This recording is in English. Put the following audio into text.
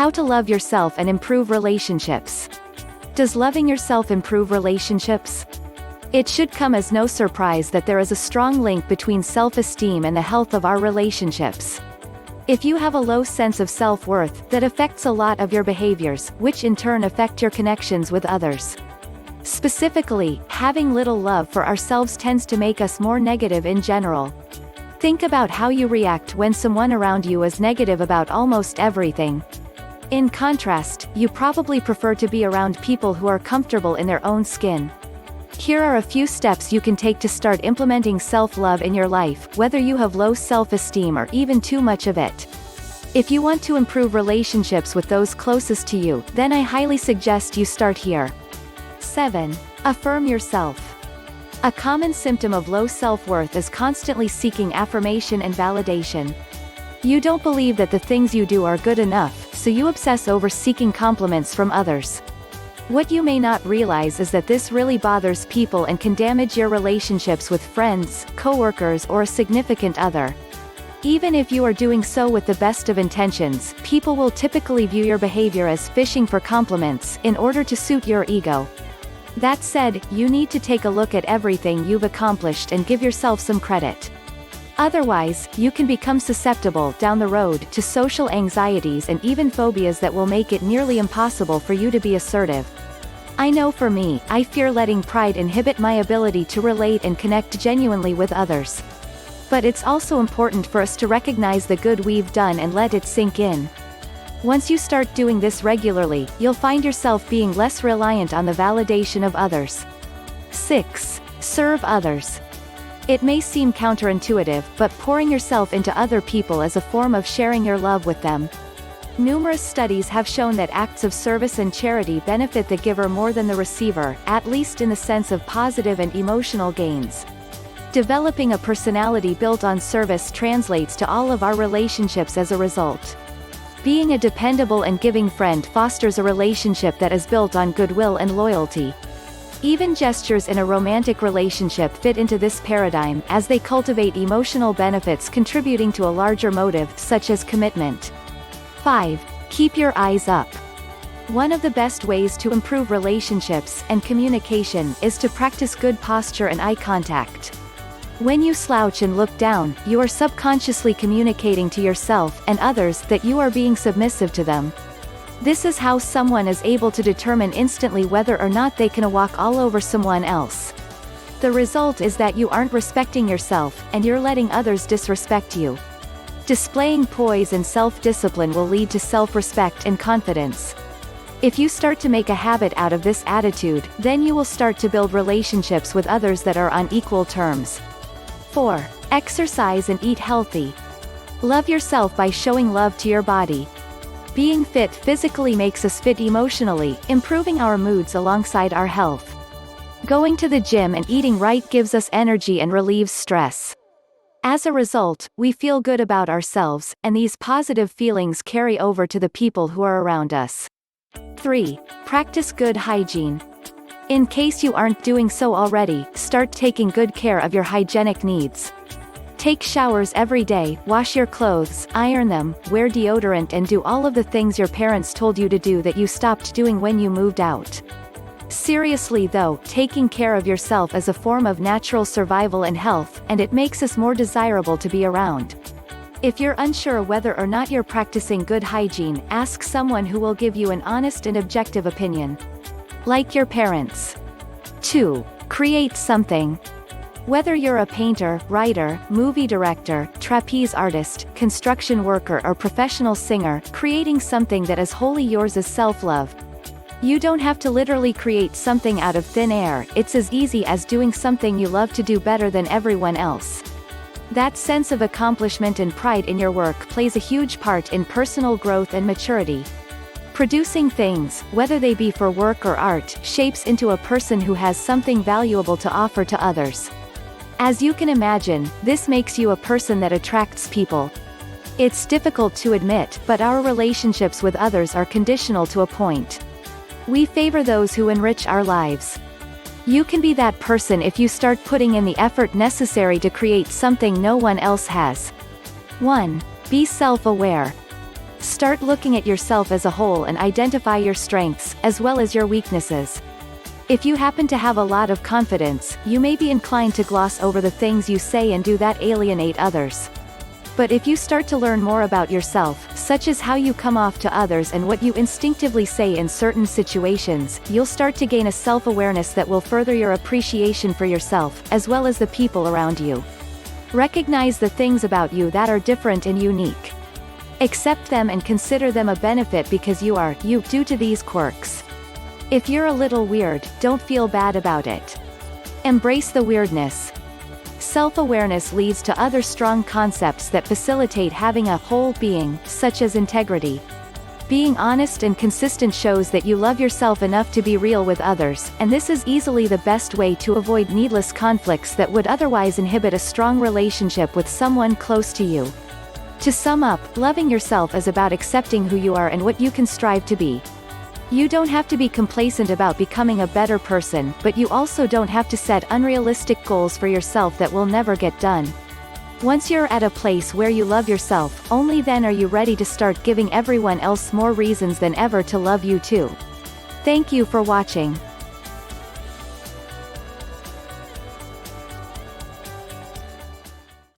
How to love yourself and improve relationships. Does loving yourself improve relationships? It should come as no surprise that there is a strong link between self-esteem and the health of our relationships. If you have a low sense of self-worth, that affects a lot of your behaviors, which in turn affect your connections with others. Specifically, having little love for ourselves tends to make us more negative in general. Think about how you react when someone around you is negative about almost everything. In contrast, you probably prefer to be around people who are comfortable in their own skin. Here are a few steps you can take to start implementing self-love in your life, whether you have low self-esteem or even too much of it. If you want to improve relationships with those closest to you, then I highly suggest you start here. 7. Affirm yourself. A common symptom of low self-worth is constantly seeking affirmation and validation. You don't believe that the things you do are good enough, so you obsess over seeking compliments from others. What you may not realize is that this really bothers people and can damage your relationships with friends, coworkers, or a significant other. Even if you are doing so with the best of intentions, people will typically view your behavior as fishing for compliments, in order to suit your ego. That said, you need to take a look at everything you've accomplished and give yourself some credit. Otherwise, you can become susceptible down the road to social anxieties and even phobias that will make it nearly impossible for you to be assertive. I know for me, I fear letting pride inhibit my ability to relate and connect genuinely with others. But it's also important for us to recognize the good we've done and let it sink in. Once you start doing this regularly, you'll find yourself being less reliant on the validation of others. 6. Serve others. It may seem counterintuitive, but pouring yourself into other people is a form of sharing your love with them. Numerous studies have shown that acts of service and charity benefit the giver more than the receiver, at least in the sense of positive and emotional gains. Developing a personality built on service translates to all of our relationships as a result. Being a dependable and giving friend fosters a relationship that is built on goodwill and loyalty. Even gestures in a romantic relationship fit into this paradigm, as they cultivate emotional benefits contributing to a larger motive, such as commitment. 5. Keep your eyes up. One of the best ways to improve relationships and communication is to practice good posture and eye contact. When you slouch and look down, you are subconsciously communicating to yourself and others that you are being submissive to them. This is how someone is able to determine instantly whether or not they can walk all over someone else. The result is that you aren't respecting yourself, and you're letting others disrespect you. Displaying poise and self-discipline will lead to self-respect and confidence. If you start to make a habit out of this attitude, then you will start to build relationships with others that are on equal terms. 4. Exercise and eat healthy. Love yourself by showing love to your body. Being fit physically makes us fit emotionally, improving our moods alongside our health. Going to the gym and eating right gives us energy and relieves stress. As a result, we feel good about ourselves, and these positive feelings carry over to the people who are around us. 3. Practice good hygiene. In case you aren't doing so already, start taking good care of your hygienic needs. Take showers every day, wash your clothes, iron them, wear deodorant, and do all of the things your parents told you to do that you stopped doing when you moved out. Seriously though, taking care of yourself is a form of natural survival and health, and it makes us more desirable to be around. If you're unsure whether or not you're practicing good hygiene, ask someone who will give you an honest and objective opinion. Like your parents. 2. Create something. Whether you're a painter, writer, movie director, trapeze artist, construction worker, or professional singer, creating something that is wholly yours is self-love. You don't have to literally create something out of thin air, it's as easy as doing something you love to do better than everyone else. That sense of accomplishment and pride in your work plays a huge part in personal growth and maturity. Producing things, whether they be for work or art, shapes into a person who has something valuable to offer to others. As you can imagine, this makes you a person that attracts people. It's difficult to admit, but our relationships with others are conditional to a point. We favor those who enrich our lives. You can be that person if you start putting in the effort necessary to create something no one else has. 1. Be self-aware. Start looking at yourself as a whole and identify your strengths, as well as your weaknesses. If you happen to have a lot of confidence, you may be inclined to gloss over the things you say and do that alienate others. But if you start to learn more about yourself, such as how you come off to others and what you instinctively say in certain situations, you'll start to gain a self-awareness that will further your appreciation for yourself, as well as the people around you. Recognize the things about you that are different and unique. Accept them and consider them a benefit because you are you due to these quirks. If you're a little weird, don't feel bad about it. Embrace the weirdness. Self-awareness leads to other strong concepts that facilitate having a whole being, such as integrity. Being honest and consistent shows that you love yourself enough to be real with others, and this is easily the best way to avoid needless conflicts that would otherwise inhibit a strong relationship with someone close to you. To sum up, loving yourself is about accepting who you are and what you can strive to be. You don't have to be complacent about becoming a better person, but you also don't have to set unrealistic goals for yourself that will never get done. Once you're at a place where you love yourself, only then are you ready to start giving everyone else more reasons than ever to love you too. Thank you for watching.